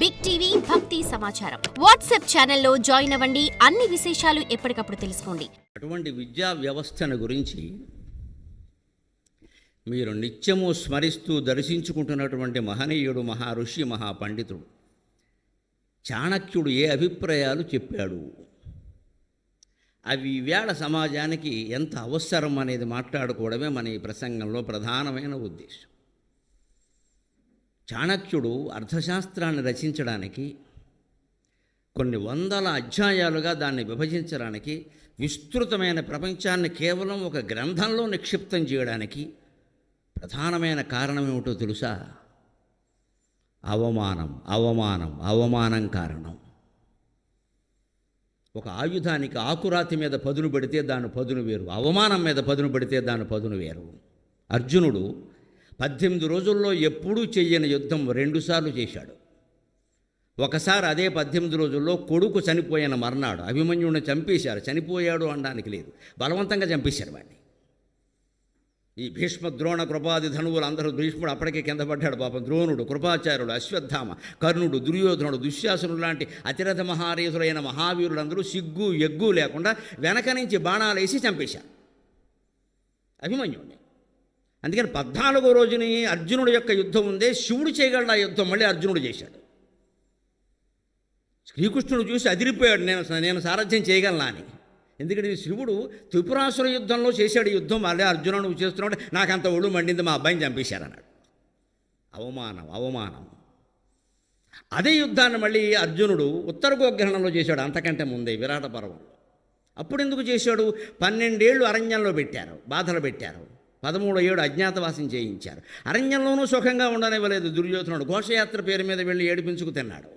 Big TV భక్తి సమాచారం WhatsApp ఛానల్లో జాయిన్ అవ్వండి. అన్ని విశేషాలు ఎప్పటికప్పుడు తెలుసుకోండి. అటువంటి విద్యా వ్యవస్థను గురించి మీరు నిత్యము స్మరిస్తూ దర్శించుకుంటున్నటువంటి మహనీయుడు, మహారుషి, మహాపండితుడు చాణక్యుడు ఏ అభిప్రాయాలు చెప్పాడు, అవి ఈవేళ సమాజానికి ఎంత అవసరం అనేది మాట్లాడుకోవడమే మన ఈ ప్రసంగంలో ప్రధానమైన ఉద్దేశం. చాణక్యుడు అర్థశాస్త్రాన్ని రచించడానికి, కొన్ని వందల అధ్యాయాలుగా దాన్ని విభజించడానికి, విస్తృతమైన ప్రపంచాన్ని కేవలం ఒక గ్రంథంలో నిక్షిప్తం చేయడానికి ప్రధానమైన కారణం ఏమిటో తెలుసా? అవమానం కారణం. ఒక ఆయుధానికి ఆకురాతి మీద పదును పెడితే దాని పదును వేరు, అవమానం మీద పదును పెడితే దాని పదును వేరు. అర్జునుడు 18 రోజుల్లో ఎప్పుడూ చెయ్యని యుద్ధం 2 సార్లు చేశాడు. ఒకసారి అదే 18 రోజుల్లో కొడుకు చనిపోయిన మర్నాడు అభిమన్యుడిని చంపేశారు. చనిపోయాడు అనడానికి లేదు, బలవంతంగా చంపేశారు వాడిని. ఈ భీష్మ, ద్రోణ, కృపాది ధనువులు అందరూ, భీష్ముడు అప్పటికే కింద పడ్డాడు పాపం. ద్రోణుడు, కృపాచార్యుడు, అశ్వత్థామ, కర్ణుడు, దుర్యోధనుడు, దుశ్శాసనుడు లాంటి అతిరథ మహారేసులైన మహావీరులందరూ సిగ్గు ఎగ్గు లేకుండా వెనక నుంచి బాణాలు వేసి చంపేశారు అభిమన్యుడిని. అందుకని 14వ రోజుని అర్జునుడి యొక్క యుద్ధం ఉందే, శివుడు చేయగలడు ఆ యుద్ధం మళ్ళీ అర్జునుడు చేశాడు. శ్రీకృష్ణుడు చూసి అదిరిపోయాడు, నేను సారథ్యం చేయగలనా అని. ఎందుకంటే శివుడు త్రిపురాసుర యుద్ధంలో చేశాడు ఈ యుద్ధం, మళ్ళీ అర్జునుడు నువ్వు చేస్తున్నాడు, నాకంత ఒళ్ళు మండింది, మా అబ్బాయిని చంపేశారన్నాడు. అవమానం. అదే యుద్ధాన్ని మళ్ళీ అర్జునుడు ఉత్తర గోగ్రహణంలో చేశాడు, అంతకంటే ముందే విరాట పర్వంలో. అప్పుడు ఎందుకు చేశాడు? 12 ఏళ్ళు అరణ్యంలో పెట్టారు, బాధలు పెట్టారు. 13వ ఏడు అజ్ఞాతవాసం చేయించారు. అరణ్యంలోనూ సుఖంగా ఉండనివ్వలేదు దుర్యోధనుడు. ఘోషయాత్ర పేరు మీద వెళ్ళి ఏడిపించుకు తిన్నాడు.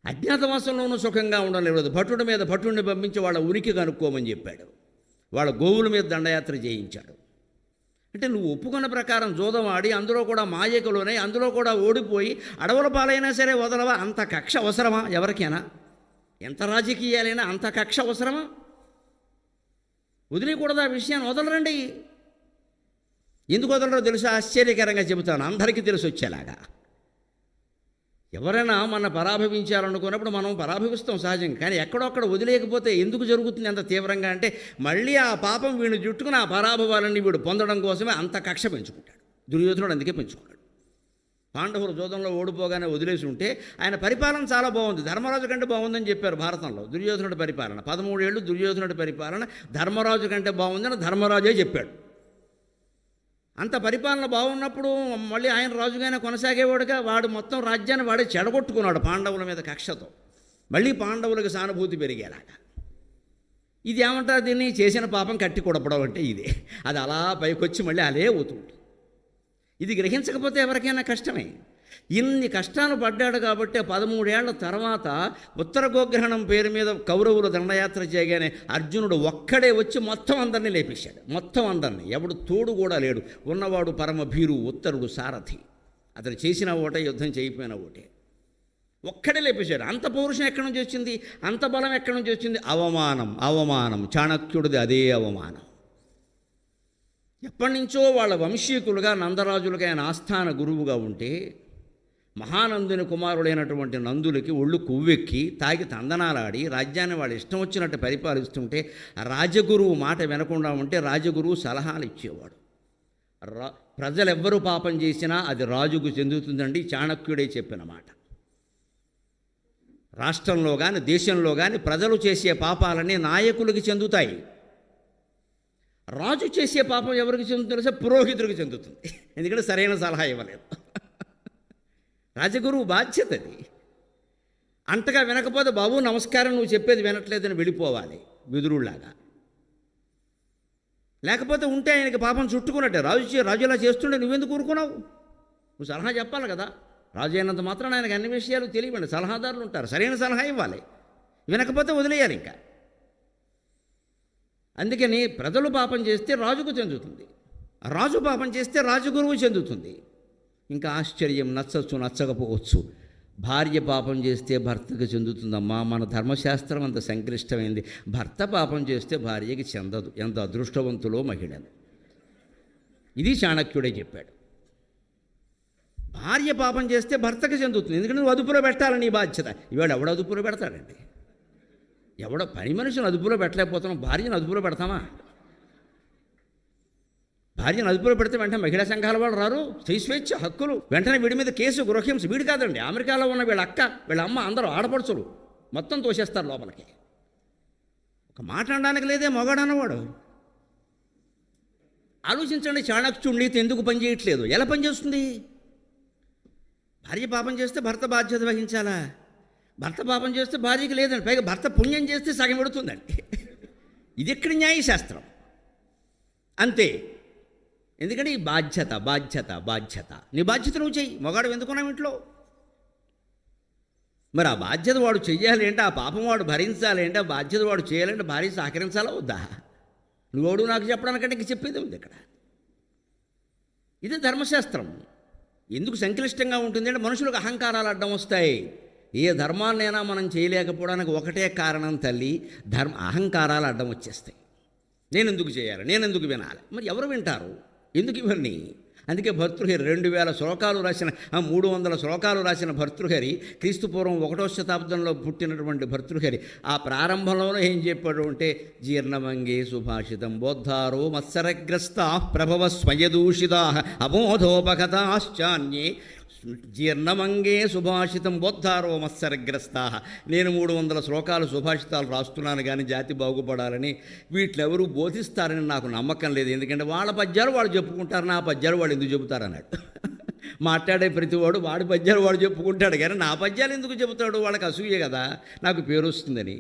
అజ్ఞాతవాసంలోనూ సుఖంగా ఉండనివ్వలేదు. భటుడి మీద భటుడిని పంపించి వాళ్ళ ఉనికి కనుక్కోమని చెప్పాడు. వాళ్ళ గోవుల మీద దండయాత్ర చేయించాడు. అంటే నువ్వు ఒప్పుకున్న ప్రకారం జూదం ఆడి, అందులో కూడా మాయకులోనే, అందులో కూడా ఓడిపోయి అడవుల పాలైనా సరే వదలవా? అంత కక్ష అవసరమా ఎవరికైనా? ఎంత రాజకీయాలైనా అంత కక్ష అవసరమా? వదిలేయకూడదు ఆ విషయాన్ని, వదలరండి. ఎందుకు వదలరో తెలుసా? ఆశ్చర్యకరంగా చెబుతాను, అందరికీ తెలిసి వచ్చేలాగా. ఎవరైనా మన పరాభవించాలనుకున్నప్పుడు మనం పరాభవిస్తాం సహజంగా, కానీ ఎక్కడొక్కడ వదిలేయకపోతే ఎందుకు జరుగుతుంది అంత తీవ్రంగా అంటే, మళ్ళీ ఆ పాపం వీడిని చుట్టుకుని ఆ పరాభవాలన్నీ వీడు పొందడం కోసమే అంత కక్ష పెంచుకుంటాడు దుర్యోధనుడు. అందుకే పెంచుకున్నాడు. పాండవులు జూదంలో ఓడిపోగానే వదిలేసి ఉంటే ఆయన పరిపాలన చాలా బాగుంది, ధర్మరాజు కంటే బాగుందని చెప్పారు భారతంలో. దుర్యోధనుడి పరిపాలన 13 ఏళ్ళు దుర్యోధనుడి పరిపాలన ధర్మరాజు కంటే బాగుందని ధర్మరాజే చెప్పాడు. అంత పరిపాలన బాగున్నప్పుడు మళ్ళీ ఆయన రాజుగానే కొనసాగేవాడుగా. వాడు మొత్తం రాజ్యాన్ని వాడే చెడగొట్టుకున్నాడు పాండవుల మీద కక్షతో. మళ్ళీ పాండవులకు సానుభూతి పెరిగేలాగా. ఇది ఏమంటారు దీన్ని? చేసిన పాపం కట్టి కొడపడం అంటే ఇదే. అది అలా పైకొచ్చి మళ్ళీ అలే అవుతుంది. ఇది గ్రహించకపోతే ఎవరికైనా కష్టమే. ఇన్ని కష్టాలు పడ్డాడు కాబట్టి 13 ఏళ్ల తర్వాత ఉత్తర గోగ్రహణం పేరు మీద కౌరవులు దండయాత్ర చేయగానే అర్జునుడు ఒక్కడే వచ్చి మొత్తం అందరినీ లేపేశాడు. మొత్తం అందరినీ, ఎవడు తోడు కూడా లేడు. ఉన్నవాడు పరమ భీరు, ఉత్తరుడు సారథి. అతను చేసిన ఓటే, యుద్ధం చేయకపోయిన ఓటే, ఒక్కడే లేపేశాడు. అంత పౌరుషం ఎక్కడి నుంచి వచ్చింది? అంత బలం ఎక్కడి నుంచి వచ్చింది? అవమానం. చాణక్యుడిది అదే అవమానం. ఎప్పటి నుంచో వాళ్ళ వంశీకులుగా నందరాజులుగా ఆయన ఆస్థాన గురువుగా ఉంటే, మహానందుని కుమారుడైనటువంటి నందులకి ఒళ్ళు కొవ్వెక్కి తాగి తందనాలాడి రాజ్యాన్ని వాళ్ళు ఇష్టం వచ్చినట్టు పరిపాలిస్తుంటే, రాజగురువు మాట వినకుండా ఉంటే రాజగురువు సలహాలు ఇచ్చేవాడు. ప్రజలెవ్వరూ పాపం చేసినా అది రాజుకు చెందుతుందండి, చాణక్యుడే చెప్పిన మాట. రాష్ట్రంలో కానీ దేశంలో కానీ ప్రజలు చేసే పాపాలన్నీ నాయకులకి చెందుతాయి. రాజు చేసే పాపం ఎవరికి చెందుతుందో పురోహితుడికి చెందుతుంది, ఎందుకంటే సరైన సలహా ఇవ్వలేదు. రాజగురువు బాధ్యత అది. అంతగా వినకపోతే, బాబు నమస్కారం, నువ్వు చెప్పేది వినట్లేదని వెళ్ళిపోవాలి విదురులాగా. లేకపోతే ఉంటే ఆయనకి పాపం చుట్టుకున్నట్టే. రాజులా చేస్తుంటే నువ్వెందుకు ఊరుకున్నావు? నువ్వు సలహా చెప్పాలి కదా. రాజు అయినంత మాత్రం ఆయనకు అన్ని విషయాలు తెలియవండి, సలహాదారులు ఉంటారు, సరైన సలహా ఇవ్వాలి. వినకపోతే వదిలేయాలి ఇంకా. అందుకని ప్రజలు పాపం చేస్తే రాజుకు చెందుతుంది, రాజు పాపం చేస్తే రాజగురువు చెందుతుంది. ఇంకా ఆశ్చర్యం, నచ్చచ్చు నచ్చకపోవచ్చు, భార్య పాపం చేస్తే భర్తకు చెందుతుందమ్మా. మన ధర్మశాస్త్రం అంత సంక్లిష్టమైంది. భర్త పాపం చేస్తే భార్యకి చెందదు. ఎంత అదృష్టవంతులో మహిళలు. ఇది చాణక్యుడే చెప్పాడు. భార్య పాపం చేస్తే భర్తకు చెందుతుంది, ఎందుకంటే నువ్వు అదుపులో పెట్టాలని నీ బాధ్యత. ఇవాళ ఎవడు అదుపులో పెడతాడండి? ఎవడో పని మనిషిని అదుపులో పెట్టలేకపోతున్నాం, భార్యను అదుపులో పెడతామా? భార్యను అదుపులో పెడితే వెంటనే మహిళా సంఘాల వాళ్ళు రారు, స్త్రీ స్వేచ్ఛ హక్కులు, వెంటనే వీడి మీద కేసు, గృహహింస. వీడు కాదండి, అమెరికాలో ఉన్న వీళ్ళ అక్క, వీళ్ళ అమ్మ, అందరూ ఆడపడుచులు మొత్తం తోసేస్తారు లోపలికి. ఒక మాట అనడానికి లేదే మొగాడన్నవాడు. ఆలోచించండి, చాణక్యుడి నీతి ఎందుకు పనిచేయట్లేదు? ఎలా పనిచేస్తుంది? భార్య పాపం చేస్తే భర్త బాధ్యత వహించాలా? భర్త పాపం చేస్తే భార్యకి లేదండి, పైగా భర్త పుణ్యం చేస్తే సగం పెడుతుందండి. ఇది ఎక్కడి న్యాయశాస్త్రం? అంతే. ఎందుకంటే ఈ బాధ్యత బాధ్యత బాధ్యత. నీ బాధ్యత నువ్వు చెయ్యి. మొగాడు ఎందుకున్నావు ఇంట్లో? మరి ఆ బాధ్యత వాడు చెయ్యాలి అంటే, ఆ పాపం వాడు భరించాలి అంటే, ఆ బాధ్యత వాడు చేయాలంటే భార్య సహకరించాలా వద్దా? నువ్వోడు నాకు చెప్పడానికంటే ఇంక చెప్పేది ఉంది ఇక్కడ. ఇది ధర్మశాస్త్రం. ఎందుకు సంక్లిష్టంగా ఉంటుంది అంటే, మనుషులకు అహంకారాలు అడ్డం వస్తాయి. ఏ ధర్మాన్నైనా మనం చేయలేకపోవడానికి ఒకటే కారణం తల్లి, అహంకారాలు అడ్డం వచ్చేస్తాయి. నేను ఎందుకు చేయాలి, నేను ఎందుకు వినాలి? మరి ఎవరు వింటారు? ఎందుకు ఇవన్నీ? అందుకే భర్తృహరి 2000 శ్లోకాలు రాసిన, 300 శ్లోకాలు రాసిన భర్తృహరి, క్రీస్తుపూర్వం 1వ శతాబ్దంలో పుట్టినటువంటి భర్తృహరి, ఆ ప్రారంభంలోనే ఏం చెప్పాడు అంటే, జీర్ణమంగే సుభాషితం బోద్ధారో మత్సరగ్రస్తా ప్రభవ స్వయదూషితా అమోధోపగతాశ్చాన్యే జీర్ణమంగే సుభాషితం బోద్ధారో మత్సరగ్రస్తా. నేను 300 శ్లోకాలు సుభాషితాలు రాస్తున్నాను కానీ జాతి బాగుపడాలని, వీటిలెవరూ బోధిస్తారని నాకు నమ్మకం లేదు. ఎందుకంటే వాళ్ళ పద్యాలు వాళ్ళు చెప్పుకుంటారు, నా పద్యాలు వాళ్ళు ఎందుకు చెబుతారు అన్నాడు. మాట్లాడే ప్రతివాడు వాడి పద్యాలు వాడు చెప్పుకుంటాడు కానీ నా పద్యాలు ఎందుకు చెబుతాడు? వాళ్ళకి అసూయే కదా, నాకు పేరు వస్తుందని.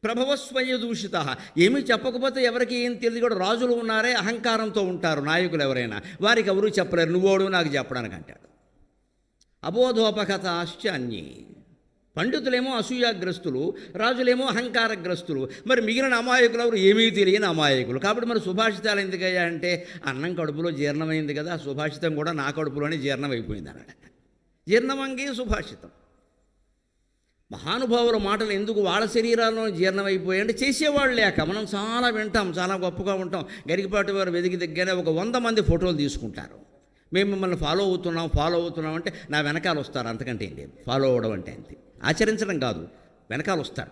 ప్రభవస్వయ దూషిత. ఏమీ చెప్పకపోతే ఎవరికి ఏం తెలియదు కూడా. రాజులు ఉన్నారే అహంకారంతో ఉంటారు, నాయకులు ఎవరైనా, వారికి ఎవరూ చెప్పలేరు, నువ్వోడు నాకు చెప్పడానికి అంటాడు. అబోధోపగతాశ్చ అన్యే. పండితులేమో అసూయాగ్రస్తులు, రాజులేమో అహంకారగ్రస్తులు. మరి మిగిలిన అమాయకులు ఎవరు? ఏమీ తెలియని అమాయకులు. కాబట్టి మరి సుభాషితాలు ఎందుకయ్యా అంటే, అన్నం కడుపులో జీర్ణమైంది కదా, సుభాషితం కూడా నా కడుపులోనే జీర్ణమైపోయింది అన్నాడు. జీర్ణమంగే సుభాషితం. మహానుభావుల మాటలు ఎందుకు వాళ్ళ శరీరాల్లో జీర్ణమైపోయాయంటే, చేసేవాళ్ళు లేక. మనం చాలా వింటాం, చాలా గొప్పగా ఉంటాం. గరికపాటి వారు వెదికి దగ్గర ఒక 100 మంది ఫోటోలు తీసుకుంటారు. మేము మిమ్మల్ని ఫాలో అవుతున్నాం అంటే నా వెనకాల వస్తారు, అంతకంటే ఏం లేదు. ఫాలో అవ్వడం అంటే అంతే, ఆచరించడం కాదు. వెనకాల వస్తారు,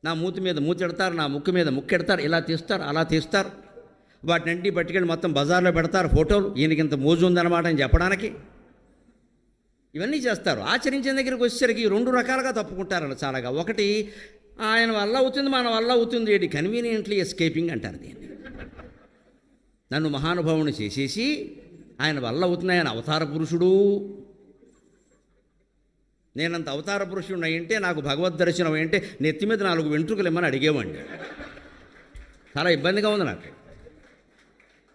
నా మూతి మీద మూతి ఎడతారు, నా ముక్కు మీద ముక్కు ఎడతారు, ఇలా తీస్తారు, అలా తీస్తారు. వాటినంటి పట్టుకెళ్ళి మొత్తం బజార్లో పెడతారు ఫోటోలు. ఈయనకింత మోజు ఉందన్నమాట అని చెప్పడానికి ఇవన్నీ చేస్తారు. ఆచరించిన దగ్గరికి వచ్చేసరికి 2 రకాలుగా తప్పుకుంటారని చాలాగా. ఒకటి, ఆయన వల్ల అవుతుంది, మన వల్ల అవుతుంది, ఏంటి కన్వీనియంట్లీ ఎస్కేపింగ్ అంటారు దీన్ని. నన్ను మహానుభావుని చేసేసి ఆయన వల్ల అవుతుంది, ఆయన అవతార పురుషుడు, నేనంత అవతార పురుషుడు అయింటే, నాకు భగవద్ దర్శనం అయింటే నెత్తి మీద 4 వెంట్రుకలు ఇమ్మని అడిగేవాడిని. చాలా ఇబ్బందిగా ఉంది నాకు.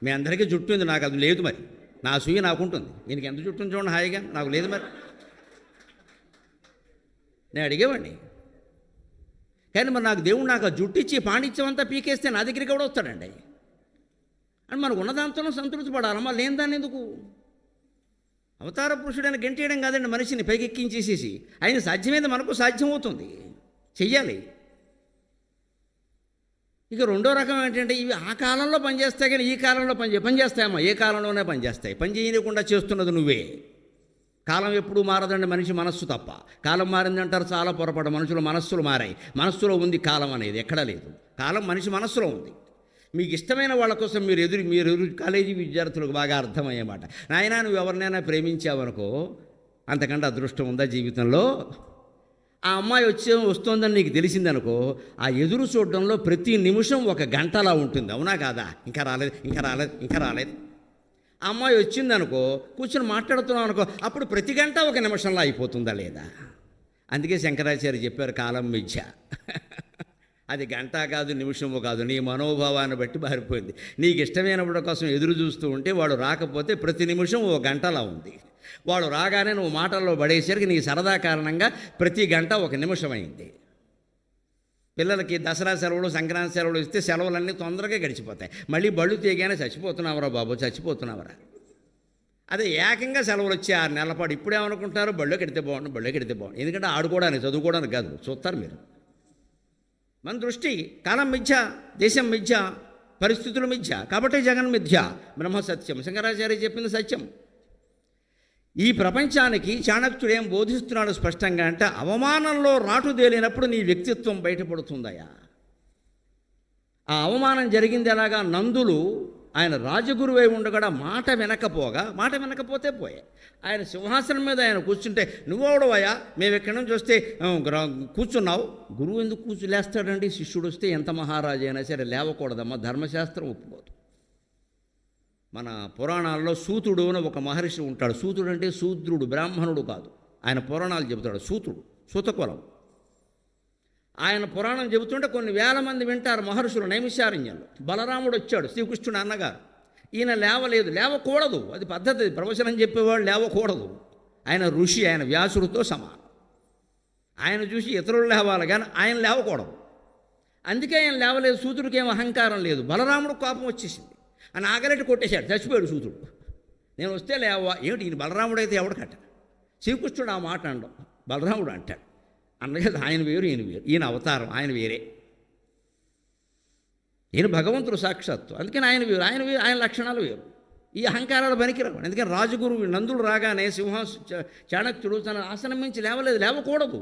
మీ అందరికీ జుట్టు ఉంది, నాకు అది లేదు. మరి నా సూయ నాకుంటుంది, ఈయనకి ఎంత జుట్టు చూడండి హాయిగా, నాకు లేదు. మరి నేను అడిగేవాడిని. కానీ మరి నాకు దేవుడు నాకు ఆ జుట్టు ఇచ్చి పాండిత్యం అంతా పీకేస్తే నా దగ్గరికి కూడా వస్తాడండి. అని మనకు ఉన్నదాంతో సంతృప్తి పడాలమ్మా, లేని దాన్ని ఎందుకు? అవతార పురుషుడైన గెంటేయడం కాదండి మనిషిని పైకెక్కించేసేసి. ఆయన సాధ్యమైంది మనకు సాధ్యమవుతుంది, చెయ్యాలి. ఇక 2వ రకం ఏంటంటే, ఇవి ఆ కాలంలో పనిచేస్తాయి కానీ ఈ కాలంలో పనిచేస్తాయమ్మా. ఏ కాలంలోనే పనిచేస్తాయి. పని చేయకుండా చేస్తున్నది నువ్వే. కాలం ఎప్పుడూ మారదండి, మనిషి మనస్సు తప్ప. కాలం మారిందంటారు, చాలా పొరపాటు. మనుషుల మనస్సులు మారాయి. మనస్సులో ఉంది కాలం అనేది, ఎక్కడా లేదు. కాలం మనిషి మనస్సులో ఉంది. మీకు ఇష్టమైన వాళ్ళ కోసం మీరు ఎదురు కాలేజీ విద్యార్థులకు బాగా అర్థమయ్యేమాట. నాయనా, నువ్వు ఎవరినైనా ప్రేమించావనుకో, అంతకంటే అదృష్టం ఉందా జీవితంలో? ఆ అమ్మాయి వస్తుందని నీకు తెలిసిందనుకో, ఆ ఎదురు చూడడంలో ప్రతి నిమిషం 1 గంటలా ఉంటుంది. అవునా కాదా? ఇంకా రాలేదు. ఆ అమ్మాయి వచ్చిందనుకో, కూర్చొని మాట్లాడుతున్నావు అనుకో, అప్పుడు ప్రతి గంట 1 నిమిషంలో అయిపోతుందా లేదా? అందుకే శంకరాచార్య చెప్పారు, కాలం మిథ్య. అది గంట కాదు, నిమిషము కాదు, నీ మనోభావాన్ని బట్టి మారిపోయింది. నీకు ఇష్టమైనప్పుడు కోసం ఎదురు చూస్తూ ఉంటే వాడు రాకపోతే ప్రతి నిమిషం 1 గంటలా ఉంది. వాడు రాగానే నువ్వు మాటల్లో పడేసరికి నీ సరదా కారణంగా ప్రతి గంట 1 నిమిషం అయింది. పిల్లలకి దసరా సెలవులు, సంక్రాంతి సెలవులు ఇస్తే సెలవులన్నీ తొందరగా గడిచిపోతాయి. మళ్ళీ బళ్ళు తీయగానే చచ్చిపోతున్నావరా బాబు, చచ్చిపోతున్నావరా. అదే ఏకంగా సెలవులు వచ్చి 6 నెలల పాటు ఇప్పుడేమనుకుంటారు, బళ్ళో కడితే బాగుండు. ఎందుకంటే ఆడుకోవడానికి, చదువుకోవడానికి కాదు, చూస్తారు మీరు. మన దృష్టి కాలం మిథ్య, దేశం మిథ్య, పరిస్థితులు మిథ్య. కాబట్టి జగన్ మిథ్య, బ్రహ్మ సత్యం. శంకరాచార్య చెప్పింది సత్యం. ఈ ప్రపంచానికి చాణక్యుడు ఏం బోధిస్తున్నాడు స్పష్టంగా అంటే, అవమానంలో రాటుదేలినప్పుడు నీ వ్యక్తిత్వం బయటపడుతుందయా. ఆ అవమానం జరిగింది ఎలాగా? నందులు ఆయన రాజగురువై ఉండగా మాట వినకపోతే పోయే. ఆయన సింహాసనం మీద ఆయన కూర్చుంటే, నువ్వెవడవయ్యా, మేము ఎక్కడి నుంచి వస్తే కూర్చున్నావు. గురువు ఎందుకు లేస్తాడండి? శిష్యుడు వస్తే ఎంత మహారాజు అయినా సరే లేవకూడదమ్మా, ధర్మశాస్త్రం ఒప్పుకోదు. మన పురాణాల్లో సూతుడు అని ఒక మహర్షి ఉంటాడు. సూతుడు అంటే శూద్రుడు, బ్రాహ్మణుడు కాదు. ఆయన పురాణాలు చెబుతాడు. సూతకులం. ఆయన పురాణం చెబుతుంటే కొన్ని వేల మంది వింటారు మహర్షులు నైమిషారణ్యంలో. బలరాముడు వచ్చాడు, శ్రీకృష్ణుడు అన్నగారు. ఈయన లేవకూడదు, అది పద్ధతి. ప్రవచనం చెప్పేవాడు లేవకూడదు. ఆయన ఋషి, ఆయన వ్యాసుడితో సమానం. ఆయన చూసి ఇతరులు లేవాలి కానీ ఆయన లేవకూడదు. అందుకే ఆయన లేవలేదు. సూతుడికి ఏం అహంకారం లేదు. బలరాముడు కోపం వచ్చేసింది. ఆయన ఆగలేటి కొట్టేశాడు, చచ్చిపోయాడు సూతుడు. నేను వస్తే లేవా ఏమిటి? ఈయన బలరాముడు అయితే ఎవడికట్ట? శ్రీకృష్ణుడు ఆ మాట అండం, బలరాముడు అంటాడు. అన్నగదు, ఆయన వేరు ఈయన వేరు. ఈయన అవతారం, ఆయన వేరే. ఈయన భగవంతుడు సాక్షాత్తు. అందుకని ఆయన వేరు, ఆయన లక్షణాలు వేరు. ఈ అహంకారాలు పనికిరావు. అందుకని రాజగురువు నందుడు రాగానే చాణక్యుడు తన ఆసనం మించి లేవకూడదు.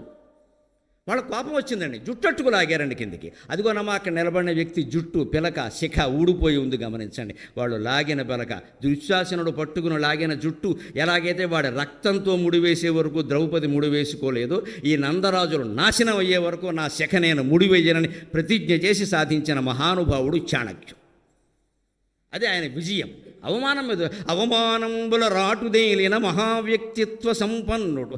వాళ్ళ కోపం వచ్చిందండి. జుట్టట్టుకు లాగారండి కిందికి. అదిగోనమ్మా అక్కడ నిలబడిన వ్యక్తి జుట్టు పిలక శిఖ ఊడిపోయి ఉంది, గమనించండి. వాళ్ళు లాగిన పిలక, దుశ్శాసనుడు పట్టుకుని లాగిన జుట్టు ఎలాగైతే వాడి రక్తంతో ముడివేసే వరకు ద్రౌపది ముడివేసుకోలేదు, ఈ నందరాజులు నాశనం అయ్యే వరకు నా శిఖ నేను ముడివేయనని ప్రతిజ్ఞ చేసి సాధించిన మహానుభావుడు చాణక్యుడు. అదే ఆయన విజయం. అవమానంబుల రాటుదేలిన మహావ్యక్తిత్వ సంపన్నుడు.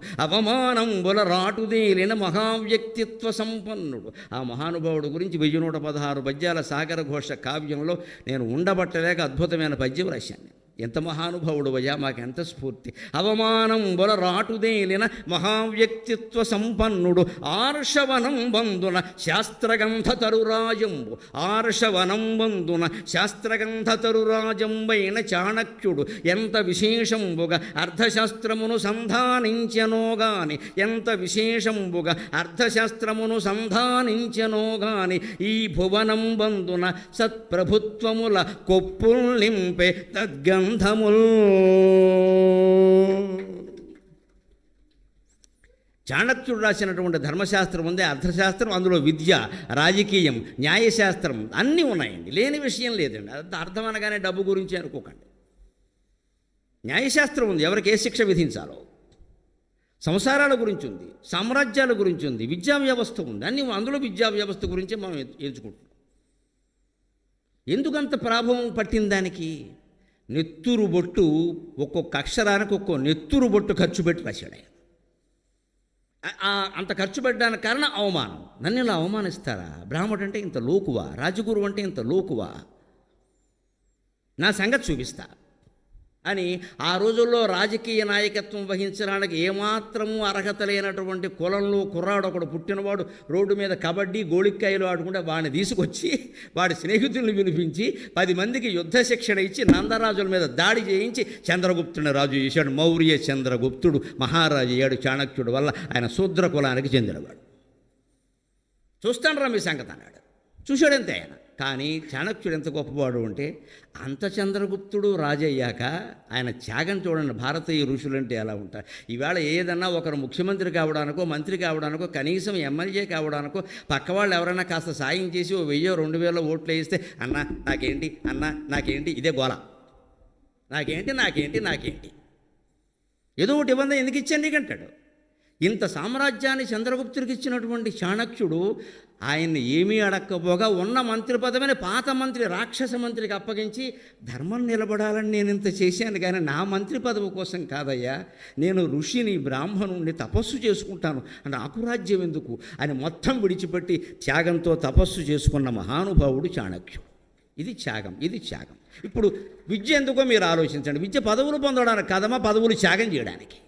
ఆ మహానుభావుడు గురించి 1116 పద్యాల సాగర ఘోష కావ్యంలో నేను ఉండబట్టలేక అద్భుతమైన పద్యం రాశాను. ఎంత మహానుభావుడు అయ్యా, మాకెంత స్ఫూర్తి. అవమానంబుల రాటుదేలిన మహావ్యక్తిత్వ సంపన్నుడు. ఆర్షవనం బంధున శాస్త్రగంధ తరురాజంబు. శాస్త్రగంధ తరురాజంబైన చాణక్యుడు ఎంత విశేషంబుగా అర్థశాస్త్రమును సంధానించెనోగాని, ఈ భువనం బంధున సత్ప్రభుత్వముల కొప్పుల్ నింపే తద్గంధముల్. చాణక్యుడు రాసినటువంటి ధర్మశాస్త్రం ఉంది, అర్థశాస్త్రం, అందులో విద్య, రాజకీయం, న్యాయశాస్త్రం అన్నీ ఉన్నాయండి. లేని విషయం లేదండి. అదంతా అర్థం అనగానే డబ్బు గురించి అనుకోకండి. న్యాయశాస్త్రం ఉంది, ఎవరికి ఏ శిక్ష విధించాలో. సంసారాల గురించి ఉంది, సామ్రాజ్యాల గురించి ఉంది, విద్యా వ్యవస్థ ఉంది, అన్నీ. అందులో విద్యా వ్యవస్థ గురించే మనం ఎంచుకుంటున్నాం. ఎందుకంత ప్రాభవం పట్టింది దానికి? నెత్తురు బొట్టు, ఒక్కొక్క అక్షరానికి ఒక్కో నెత్తురు బొట్టు ఖర్చు పెట్టి రాశాడు ఆయన. అంత ఖర్చు పెట్టడానికి కారణం అవమానం. నన్ను ఇలా అవమానిస్తారా? బ్రాహ్మడు అంటే ఇంత లోకువా? రాజగురువు అంటే ఇంత లోకువా? నా సంగతి చూపిస్తా అని ఆ రోజుల్లో రాజకీయ నాయకత్వం వహించడానికి ఏమాత్రము అర్హత లేనటువంటి కులంలో కుర్రాడు ఒకడు పుట్టినవాడు రోడ్డు మీద కబడ్డీ గోళిక్కాయలు ఆడుకుంటే వాడిని తీసుకొచ్చి వాడి స్నేహితుల్ని పిలిపించి 10 మందికి యుద్ధ శిక్షణ ఇచ్చి నందరాజుల మీద దాడి చేయించి చంద్రగుప్తుని రాజు చేశాడు. మౌర్య చంద్రగుప్తుడు మహారాజు అయ్యాడు. చాణక్యుడు వల్ల ఆయన శూద్ర కులానికి చెందినవాడు. చూస్తాను రా మీ సంగతి అన్నాడు. చూశాడంతే ఆయన. కానీ చాణక్యుడు ఎంత గొప్పవాడు అంటే, అంత చంద్రగుప్తుడు రాజయ్యాక ఆయన త్యాగం చూడండి. భారతీయ ఋషులంటే ఎలా ఉంటారు. ఈవేళ ఏదన్నా ఒకరు ముఖ్యమంత్రి కావడానికో, మంత్రి కావడానికో, కనీసం ఎమ్మెల్యే కావడానికో పక్కవాళ్ళు ఎవరైనా కాస్త సాయం చేసి 1000-2000 ఓట్లు వేస్తే అన్న నాకేంటి ఇదే గోల, నాకేంటి ఏదో ఒకటి ఇవ్వండి, ఎందుకు ఇచ్చాను నీకంటాడు. ఇంత సామ్రాజ్యాన్ని చంద్రగుప్తుడికి ఇచ్చినటువంటి చాణక్యుడు ఆయన్ని ఏమీ అడక్కపోగా ఉన్న మంత్రి పదవిని పాత మంత్రి రాక్షస మంత్రికి అప్పగించి, ధర్మం నిలబడాలని నేను ఇంత చేశాను కానీ నా మంత్రి పదవి కోసం కాదయ్యా, నేను ఋషిని, బ్రాహ్మణుని, తపస్సు చేసుకుంటాను, నాకు రాజ్యం ఎందుకు అని మొత్తం విడిచిపెట్టి త్యాగంతో తపస్సు చేసుకున్న మహానుభావుడు చాణక్యుడు. ఇది త్యాగం. ఇప్పుడు విద్య ఎందుకో మీరు ఆలోచించండి. విద్య పదవులు పొందడానికి కాదమ్మా, పదవులు త్యాగం చేయడానికి.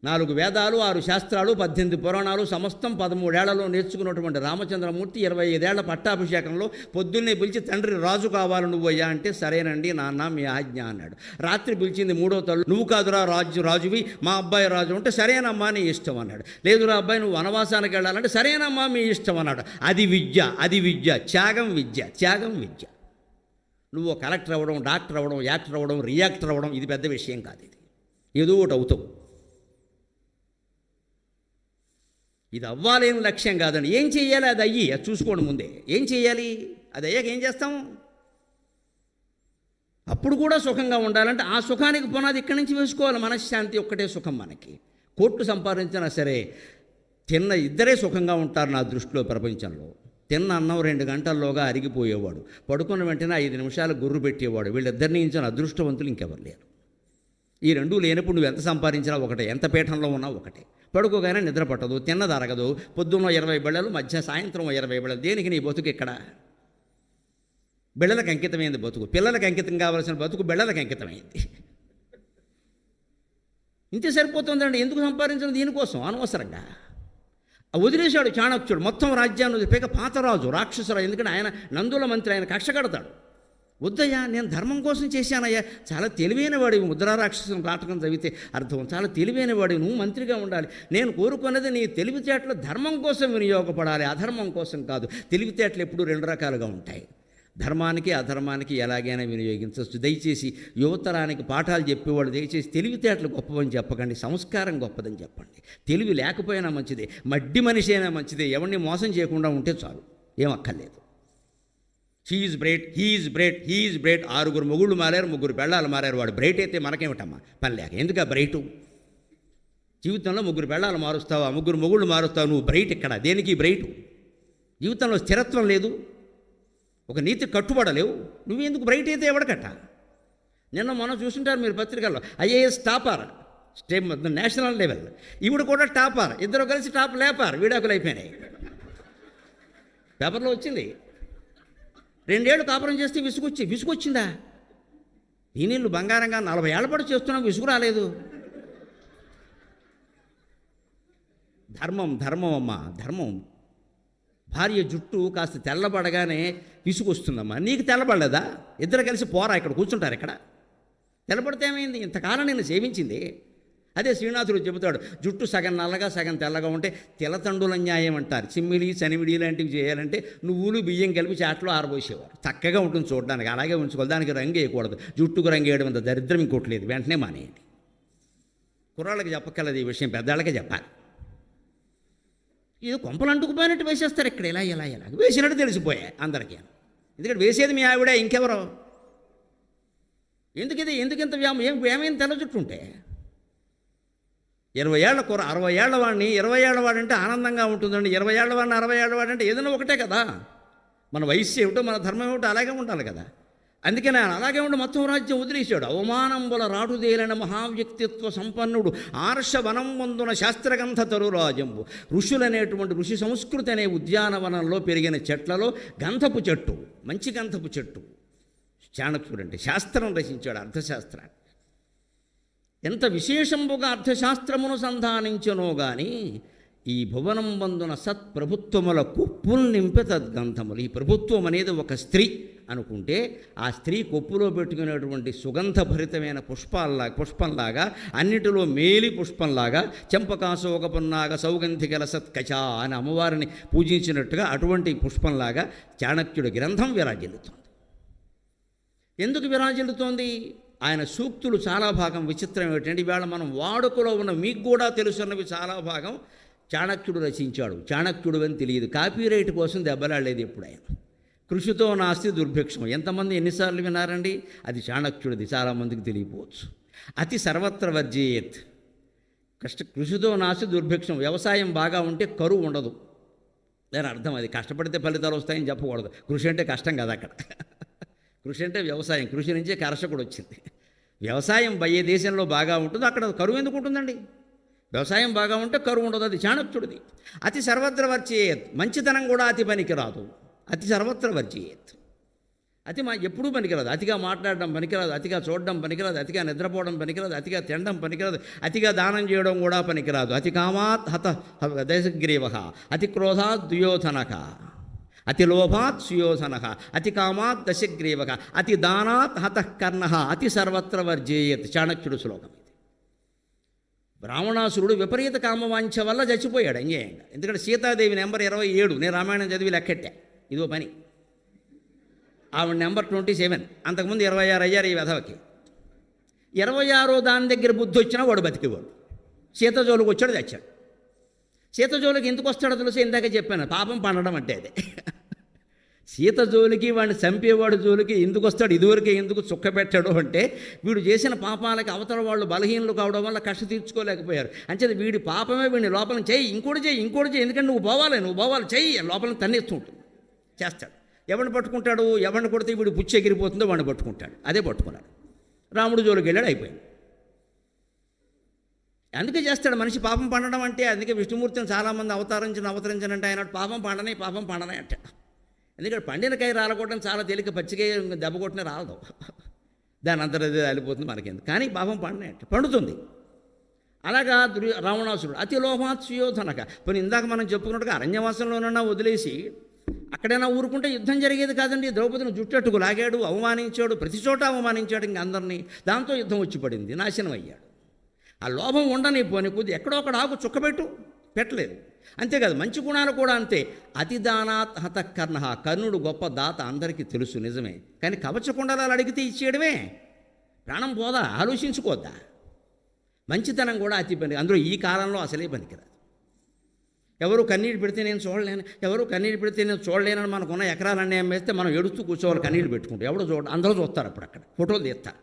4 వేదాలు, 6 శాస్త్రాలు, 18 పురాణాలు సమస్తం 13 ఏళ్లలో నేర్చుకున్నటువంటి రామచంద్రమూర్తి 25 ఏళ్ల పట్టాభిషేకంలో పొద్దున్నే పిలిచి, తండ్రి రాజు కావాలి నువ్వయ్యా అంటే, సరేనండి నాన్న మీ ఆజ్ఞ అన్నాడు. రాత్రి పిలిచింది 3వ తల్లు, నువ్వు కాదురా రాజువి, మా అబ్బాయి రాజు అంటే, సరేనమ్మా నీ ఇష్టం అన్నాడు. లేదురా అబ్బాయి నువ్వు వనవాసానికి వెళ్ళాలంటే, సరేనమ్మా మీ ఇష్టం అన్నాడు. అది విద్య. త్యాగం విద్య. నువ్వు కలెక్టర్ అవ్వడం, డాక్టర్ అవ్వడం, యాక్టర్ అవ్వడం, రియాక్టర్ అవ్వడం ఇది పెద్ద విషయం కాదు. ఇది ఏదో ఒకటి అవుతావు. ఇది అవ్వాలేని లక్ష్యం కాదండి. ఏం చెయ్యాలి అది అయ్యి, అది చూసుకోండి ముందే. ఏం చెయ్యాలి, అది అయ్యాక ఏం చేస్తాం? అప్పుడు కూడా సుఖంగా ఉండాలంటే ఆ సుఖానికి పునాది ఇక్కడి నుంచి వేసుకోవాలి. మనశ్శాంతి ఒక్కటే సుఖం మనకి. కోట్లు సంపాదించినా సరే ఇద్దరే సుఖంగా ఉంటారు నా దృష్టిలో ప్రపంచంలో. తిన్న అన్నం 2 గంటల్లోగా అరిగిపోయేవాడు, పడుకున్న వెంటనే 5 నిమిషాలు గుర్రు పెట్టేవాడు. వీళ్ళిద్దరిని ఇంచిన అదృష్టవంతులు ఇంకెవరు లేరు. ఈ రెండూ లేనప్పుడు నువ్వు ఎంత సంపాదించినా ఒకటే, ఎంత పీఠంలో ఉన్నా ఒకటే. పడుకోగానే నిద్ర పట్టదు, తిన్నది అరగదు, పొద్దున్న 20 బిళ్ళలు, సాయంత్రం 20 బిళ్ళలు. దేనికి నీ బతుకు ఇక్కడ? బిళ్ళలకు అంకితమైంది బతుకు. పిల్లలకు అంకితం కావాల్సిన బతుకు బిళ్ళలకు అంకితమైంది. ఇంతే సరిపోతుందండి. ఎందుకు సంపాదించడం? దీనికోసం అనవసరంగా వదిలేశాడు చాణక్యుడు. మొత్తం రాజ్యాన్ని వదిలిపోయాక పాతరాజు రాక్షసరాజు, ఎందుకంటే ఆయన నందుల మంత్రి, ఆయన కక్ష కడతాడు. వద్దయ్యా, నేను ధర్మం కోసం చేశానయ్యా. చాలా తెలివైన వాడివి, ముద్రా రాక్షసం నాటకం చదివితే అర్థం. చాలా తెలివైన వాడివి, నువ్వు మంత్రిగా ఉండాలి. నేను కోరుకున్నది నీ తెలివితేటలు ధర్మం కోసం వినియోగపడాలి, అధర్మం కోసం కాదు. తెలివితేటలు ఎప్పుడు 2 రకాలుగా ఉంటాయి. ధర్మానికి అధర్మానికి ఎలాగైనా వినియోగించవచ్చు. దయచేసి యువతరానికి పాఠాలు చెప్పేవాళ్ళు దయచేసి తెలివితేటలు గొప్పవని చెప్పకండి, సంస్కారం గొప్పదని చెప్పండి. తెలివి లేకపోయినా మంచిదే, మడ్డి మనిషి అయినా మంచిదే. ఎవరిని మోసం చేయకుండా ఉంటే చాలు, ఏం అక్కర్లేదు. She is bright, he is bright, he is bright. 6 మొగుళ్ళు మారారు, 3 పెళ్ళాలు మారారు. వాడు బ్రైట్ అయితే మనకేమిటమ్మా పని లేక? ఎందుకు బ్రైటు? జీవితంలో 3 పెళ్ళాలు మారుస్తావా, 3 మొగుళ్ళు మారుస్తావు, నువ్వు బ్రైట్ ఇక్కడ. దేనికి బ్రైటు? జీవితంలో స్థిరత్వం లేదు, ఒక నీతి కట్టుబడలేవు, నువ్వెందుకు బ్రైట్ అయితే ఎవడకట్ట? మొన్న చూస్తుంటారు మీరు పత్రికల్లో, ఐఏఎస్ టాపర్, నేషనల్ లెవెల్. ఈవిడ కూడా టాపర్, ఇద్దరు కలిసి టాప్ లేపారు, విడాకులు అయిపోయినాయి. పేపర్లో వచ్చింది. 2 ఏళ్ళు కాపురం చేస్తే విసుగొచ్చిందా? ఈ నీళ్ళు బంగారంగా 40 ఏళ్ల పాటు చేస్తున్నాం, విసుగు రాలేదు. ధర్మం అమ్మా, ధర్మం. భార్య జుట్టు కాస్త తెల్లబడగానే విసుగొస్తుందమ్మా. నీకు తెల్లబడలేదా? ఇద్దరు కలిసి పోరా, ఇక్కడ కూర్చుంటారు. ఇక్కడ తెల్లబడితే ఏమైంది? ఇంతకాలం నేను సేవించింది. అదే శ్రీనాథుడు చెబుతాడు, జుట్టు సగం నల్లగా సగం తెల్లగా ఉంటే తిలతండుల న్యాయం అంటారు. చిమ్మిడి చనివిడి లాంటివి చేయాలంటే నువ్వులు బియ్యం కలిపి చాట్లో ఆరబోసేవారు. చక్కగా ఉంటుంది చూడడానికి, అలాగే ఉంచుకోవాలి. దానికి రంగు వేయకూడదు. జుట్టుకు రంగు వేయడం అంత దరిద్రం ఇంకోట్లేదు, వెంటనే మానేయండి. కుర్రాళ్ళకి చెప్పక్కర్లేదు ఈ విషయం, పెద్దాళ్ళకే చెప్పాలి. ఇది కొంపలు అంటుకుపోయినట్టు వేసేస్తారు ఇక్కడ, ఇలా వేసినట్టు తెలిసిపోయాయి అందరికీ. ఎందుకంటే వేసేది మీ ఆవిడ, ఇంకెవరో. ఎందుకింత ఏమైంది తెల్ల జుట్టు ఉంటే? 20 ఏళ్ల కూర 60 ఏళ్ల వాడిని 20 ఏళ్ల వాడంటే ఆనందంగా ఉంటుందండి. 20 ఏళ్ల వాడిని 60 ఏళ్ల వాడంటే ఏదైనా ఒకటే కదా. మన వయస్సు ఏమిటో, మన ధర్మం ఏమిటో అలాగే ఉండాలి కదా. అందుకని ఆయన అలాగే ఉండి మొత్తం రాజ్యం వదిలేశాడు. అవమానంబుల రాటుదేలిన మహావ్యక్తిత్వ సంపన్నుడు, ఆర్షవనం ముందున శాస్త్రగంధ తరురాజంబు. ఋషులనేటువంటి ఋషి సంస్కృతి అనే ఉద్యానవనంలో పెరిగిన చెట్లలో గంధపు చెట్టు, మంచి గంధపు చెట్టు చాణక్యుడు. అంటే శాస్త్రం రచించాడు, అర్థశాస్త్రాన్ని. ఎంత విశేషంబుగా అర్థశాస్త్రమును సంధానించనో గాని ఈ భువనం బందున సత్ప్రభుత్వముల కుప్పులు నింపే తద్గంధములు. ఈ ప్రభుత్వం అనేది ఒక స్త్రీ అనుకుంటే, ఆ స్త్రీ కొప్పులో పెట్టుకునేటువంటి సుగంధభరితమైన పుష్పంలాగా, అన్నిటిలో మేలి పుష్పంలాగా, చెంపకాశోక పున్నాగ సౌగంధికల సత్కచ అని అమ్మవారిని పూజించినట్టుగా అటువంటి పుష్పంలాగా చాణక్యుడి గ్రంథం విరాజిల్లుతోంది. ఎందుకు విరాజిల్లుతోంది? ఆయన సూక్తులు చాలా భాగం విచిత్రం ఏమిటంటే, ఇవాళ మనం వాడుకలో ఉన్న, మీకు కూడా తెలుసున్నవి చాలా భాగం చాణక్యుడు రచించాడు. చాణక్యుడు అని తెలియదు, కాపీరైట్ కోసం దెబ్బలాడలేదు ఎప్పుడు ఆయన. కృషితో నాస్తి దుర్భిక్షం, ఎంతమంది ఎన్నిసార్లు విన్నారండి? అది చాణక్యుడిది, చాలామందికి తెలియపోవచ్చు. అతి సర్వత్ర వర్జేత్. కృషితో నాస్తి దుర్భిక్షం. వ్యవసాయం బాగా ఉంటే కరువు ఉండదు, దాని అర్థం అది. కష్టపడితే ఫలితాలు వస్తాయని చెప్పకూడదు. కృషి అంటే కష్టం కదా అక్కడ. కృషి అంటే వ్యవసాయం, కృషి నుంచే కర్షకుడు వచ్చింది. వ్యవసాయం ఏ దేశంలో బాగా ఉంటుందో అక్కడ కరువు ఎందుకు ఉంటుందండి? వ్యవసాయం బాగా ఉంటే కరువు ఉండదు, అది చాణక్యుడిది. అతి సర్వత్ర వర్జేత్. మంచితనం కూడా అతి పనికిరాదు. అతి సర్వత్ర వర్జేత్. అతి ఎప్పుడూ పనికిరాదు. అతిగా మాట్లాడడం పనికిరాదు, అతిగా చూడడం పనికిరాదు, అతిగా నిద్రపోవడం పనికిరాదు, అతిగా తినడం పనికిరాదు, అతిగా దానం చేయడం కూడా పనికిరాదు. అతి కామాత్ హత దశగ్రీవ, అతి క్రోధాత్ దుయోధనక, అతి లోభాత్ సుయోధన, అతి కామాత్ దశగ్రీవ, అతి దానాత్ హతః కర్ణ, అతి సర్వత్ర వర్జేయత్. చాణక్యుడు శ్లోకం ఇది. రావణాసురుడు విపరీత కామవాంఛ వల్ల చచ్చిపోయాడు అన్యాయంగా. ఎందుకంటే సీతాదేవి నెంబర్ 27 నేను రామాయణం చదివి లెక్కెట్టా, ఇదో పని. ఆవిడ నెంబర్ 27. అంతకుముందు 26 అయ్యారు ఈ వెధవకి. 26 దాని దగ్గర బుద్ధి వచ్చినా వాడు బతికేవాడు. సీతజోలికి వచ్చాడు, తెచ్చాడు. సీతజోలికి ఎందుకు వస్తాడో తెలుసు, ఇందాక చెప్పాను, పాపం పండడం అంటే అదే. సీత జోలికి వాడిని చంపేవాడు జోలికి ఎందుకు వస్తాడు, ఇదివరకే ఎందుకు చుక్క పెట్టాడు అంటే వీడు చేసిన పాపాలకి అవతల వాళ్ళు బలహీనలు కావడం వల్ల కష్ట తీర్చుకోలేకపోయారు. అంచేది వీడి పాపమే వీడిని లోపల చెయ్యి, ఇంకోటి చెయ్యి, ఎందుకంటే నువ్వు పోవాలి చెయ్యి లోపల తన్నేస్తూ ఉంటుంది, చేస్తాడు. ఎవరిని పట్టుకుంటాడు, ఎవరిని కొడితే వీడు పుచ్చి ఎగిరిపోతుందో వాడిని పట్టుకుంటాడు. అదే పట్టుకున్నాడు. రాముడు జోలికి వెళ్ళాడు, అయిపోయింది. అందుకే చేస్తాడు మనిషి పాపం పండడం అంటే. అందుకే విష్ణుమూర్తిని చాలామంది అవతరించనంటే ఆయన పాపం పండనే అంటాడు. ఎందుకంటే పండినకాయ రాలకొట్టడం చాలా తేలిక, పచ్చికాయ దెబ్బ కొట్టిన రాలదు, దాని అంతరదే రాలిపోతుంది మనకేందుకు. కానీ పాపం పండుతుంది. అలాగా రావణాసురుడు అతి లోభాత్ సుయోధనక. పోనీ ఇందాక మనం చెప్పుకున్నట్టుగా అరణ్యవాసంలోనన్నా వదిలేసి అక్కడైనా ఊరుకుంటే యుద్ధం జరిగేది కాదండి. ద్రౌపదిని జుట్టట్టుకు లాగాడు, అవమానించాడు, ప్రతి చోట అవమానించాడు ఇంక అందరినీ. దాంతో యుద్ధం వచ్చి పడింది, నాశనం అయ్యాడు. ఆ లోభం ఉండని పోని కొద్ది ఎక్కడో ఒకడు ఆకు చుక్కబెట్టు, పెట్టలేదు. అంతేకాదు మంచి గుణాలు కూడా అంతే. అతిదానాత్ హతకర్ణ. కర్ణుడు గొప్ప దాత అందరికీ తెలుసు, నిజమే. కానీ కవచకుండలాలు అడిగితే ఇచ్చేయడమే, ప్రాణం పోదా, ఆలోచించుకోద్దా. మంచితనం కూడా అతి పని. అందులో ఈ కాలంలో అసలే పనికిరాదు. ఎవరు కన్నీళ్ళు పెడితే నేను చూడలేనని మనకున్న ఎకరాలన్నీ అమ్మేస్తే మనం ఎడుస్తూ కూర్చోవాలి, కన్నీళ్ళు పెట్టుకుంటాం. ఎవడో అందరూ చూస్తారు, అప్పుడు అక్కడ ఫోటోలు తీస్తారు.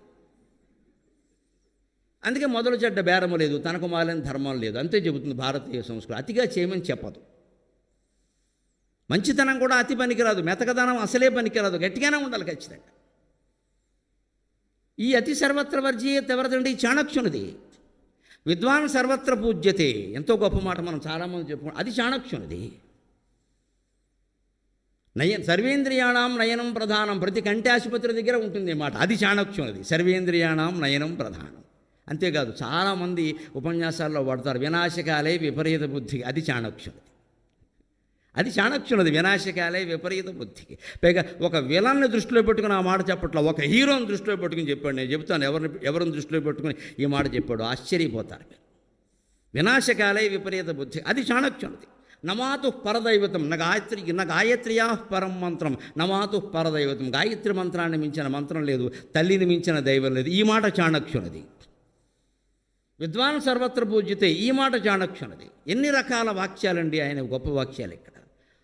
అందుకే మొదలు చెడ్డ బేరము లేదు, తనకు మాలని ధర్మం లేదు, అంతే చెబుతుంది భారతీయ సంస్కృతి. అతిగా చేయమని చెప్పదు. మంచితనం కూడా అతి పనికిరాదు, మెతకదనం అసలే పనికిరాదు, గట్టిగానే ఉండాలి ఖచ్చితంగా. ఈ అతి సర్వత్ర వర్జీయత ఎవరిదండి? చాణక్యునిది. విద్వాన్ సర్వత్ర పూజ్యతే, ఎంతో గొప్ప మాట, మనం చాలామంది చెప్పుకుంటాం. అది చాణక్యునిది. సర్వేంద్రియాణం నయనం ప్రధానం. ప్రతి కంటి ఆసుపత్రి దగ్గర ఉంటుంది మాట. అది చాణక్యునిది. సర్వేంద్రియాణం నయనం ప్రధానం. అంతేకాదు చాలామంది ఉపన్యాసాల్లో వాడతారు వినాశకాలే విపరీత బుద్ధికి. అది చాణక్యునిది. వినాశకాలే విపరీత బుద్ధికి. పైగా ఒక విలన్ని దృష్టిలో పెట్టుకుని ఆ మాట చెప్పట్లో, ఒక హీరోని దృష్టిలో పెట్టుకుని చెప్పాడు. నేను చెప్తాను ఎవరిని దృష్టిలో పెట్టుకుని ఈ మాట చెప్పాడు, ఆశ్చర్యపోతారు. వినాశకాలే విపరీత బుద్ధి, అది చాణక్యునిది. నమాతు పరదైవతం గాయత్ర్యా పరం మంత్రం. నమాతు పరదైవతం. గాయత్రి మంత్రాన్ని మించిన మంత్రం లేదు, తల్లిని మించిన దైవం లేదు. ఈ మాట చాణక్యునిది. విద్వాన్ సర్వత్ర పూజ్యతే, ఈ మాట చాణక్యునిది. ఎన్ని రకాల వాక్యాలండి ఆయన, గొప్ప వాక్యాలు ఇక్కడ.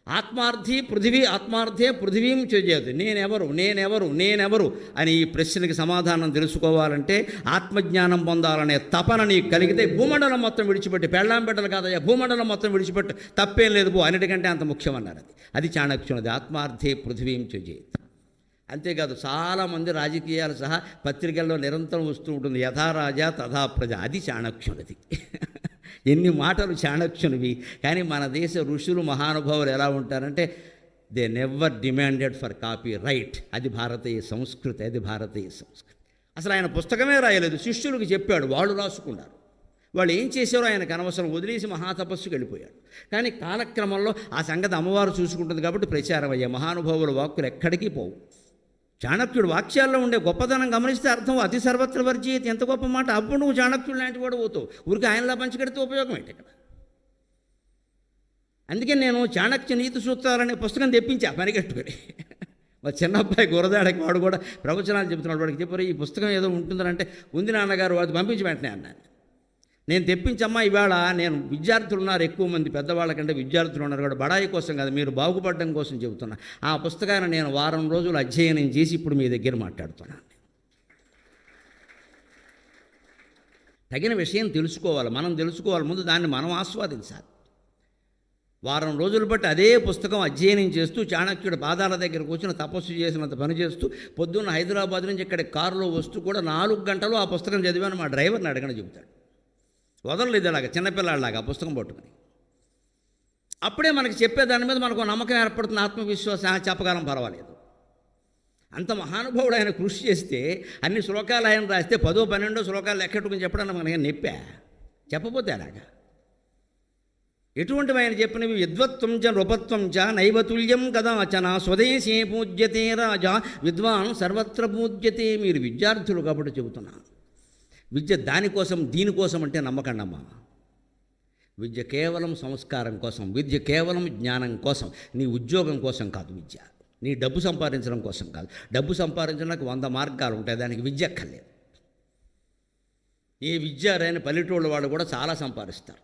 ఆత్మార్థే పృథివీం త్యజేత్. నేనెవరు అని ఈ ప్రశ్నకి సమాధానం తెలుసుకోవాలంటే, ఆత్మజ్ఞానం పొందాలనే తపన నీకు కలిగితే భూమండలం మొత్తం విడిచిపెట్టి, పెళ్ళాం బిడ్డలు కాదయ్యా, భూమండలం మొత్తం విడిచిపెట్టి, తప్పేం లేదు పో, అన్నిటికంటే అంత ముఖ్యమన్నారు. అది చాణక్యునిది. ఆత్మార్థే పృథివీం త్యజేత్. అంతేకాదు చాలామంది రాజకీయాలు సహా పత్రికల్లో నిరంతరం వస్తూ ఉంటుంది, యథా రాజా తథా ప్రజ. అది చాణక్యునిది. ఎన్ని మాటలు చాణక్యునివి. కానీ మన దేశ ఋషులు మహానుభావులు ఎలా ఉంటారంటే, they never demanded for copy right. అది భారతీయ సంస్కృతి. అసలు ఆయన పుస్తకమే రాయలేదు, శిష్యులకు చెప్పాడు, వాళ్ళు రాసుకున్నారు. వాళ్ళు ఏం చేశారో ఆయనకు అనవసరం, వదిలేసి మహాతపస్సుకి వెళ్ళిపోయాడు. కానీ కాలక్రమంలో ఆ సంగతి అమ్మవారు చూసుకుంటుంది కాబట్టి ప్రచారం అయ్యే మహానుభావుల వాక్కులు ఎక్కడికి పోవు. చాణక్యుడు వాక్యాల్లో ఉండే గొప్పతనం గమనిస్తే అర్థం, అతి సర్వత్ర వర్జీయత, ఎంత గొప్ప మాట. అప్పుడు నువ్వు చాణక్యుడు లాంటి వాడు పోతావు. ఊరికి ఆయనలా పంచికెడితే ఉపయోగం ఏంటి ఇక్కడ? అందుకే నేను చాణక్య నీతి సూత్రాలనే పుస్తకం తెప్పించా పనిగట్టుకుని. మా చిన్న అబ్బాయి గురదాడకి, వాడు కూడా ప్రవచనాలు చెబుతున్నాడు. వాడికి చెప్పారు ఈ పుస్తకం ఏదో ఉంటుందంటే, ఉంది నాన్నగారు, అది పంపించి వెంటనే అన్నాను. నేను తెప్పించమ్మా, ఇవాళ నేను విద్యార్థులు ఉన్నారు, ఎక్కువ మంది పెద్దవాళ్ళకంటే విద్యార్థులు ఉన్నారు కూడా, బడాయి కోసం కాదు, మీరు బాగుపడడం కోసం చెబుతున్నా. ఆ పుస్తకాన్ని నేను వారం రోజులు అధ్యయనం చేసి ఇప్పుడు మీ దగ్గర మాట్లాడుతున్నాను. తగిన విషయం తెలుసుకోవాలి, మనం తెలుసుకోవాలి, ముందు దాన్ని మనం ఆస్వాదించాలి. వారం రోజులు బట్టి అదే పుస్తకం అధ్యయనం చేస్తూ, చాణక్యుడి పాదాల దగ్గర కూర్చుని తపస్సు చేసినంత పని చేస్తూ, పొద్దున్న హైదరాబాద్ నుంచి ఇక్కడ కారులో వస్తూ కూడా 4 గంటలు ఆ పుస్తకం చదివాను. మా డ్రైవర్ని అడగని చెబుతాడు. వదలలేదు అలాగా, చిన్నపిల్లాడిలాగా ఆ పుస్తకం పట్టుకుని. అప్పుడే మనకి చెప్పే దాని మీద మనకు నమ్మకం ఏర్పడుతుంది, ఆత్మవిశ్వాసం. చెప్పగలం, పర్వాలేదు. అంత మహానుభావుడు ఆయన కృషి చేస్తే, అన్ని శ్లోకాలు ఆయన రాస్తే 10-12 శ్లోకాలు లెక్కెట్టుకుని చెప్పడానికి మనకి నొప్పా? చెప్పపోతే అలాగా. ఎటువంటివి ఆయన చెప్పినవి? విద్వత్వం చ నృపత్వం చ నైవతుల్యం కదాచన స్వదేశే పూజ్యతే రాజా విద్వాన్ సర్వత్ర పూజ్యతే. మీరు విద్యార్థులు కాబట్టి చెబుతున్నాను. విద్య దానికోసం దీనికోసం అంటే నమ్మకండమ్మా. విద్య కేవలం సంస్కారం కోసం, విద్య కేవలం జ్ఞానం కోసం, నీ ఉద్యోగం కోసం కాదు. విద్య నీ డబ్బు సంపాదించడం కోసం కాదు. డబ్బు సంపాదించడానికి 100 మార్గాలు ఉంటాయి, దానికి విద్య అక్కర్లేదు. ఏ విద్య రాని పల్లెటూళ్ళ వాళ్ళు కూడా చాలా సంపాదిస్తారు.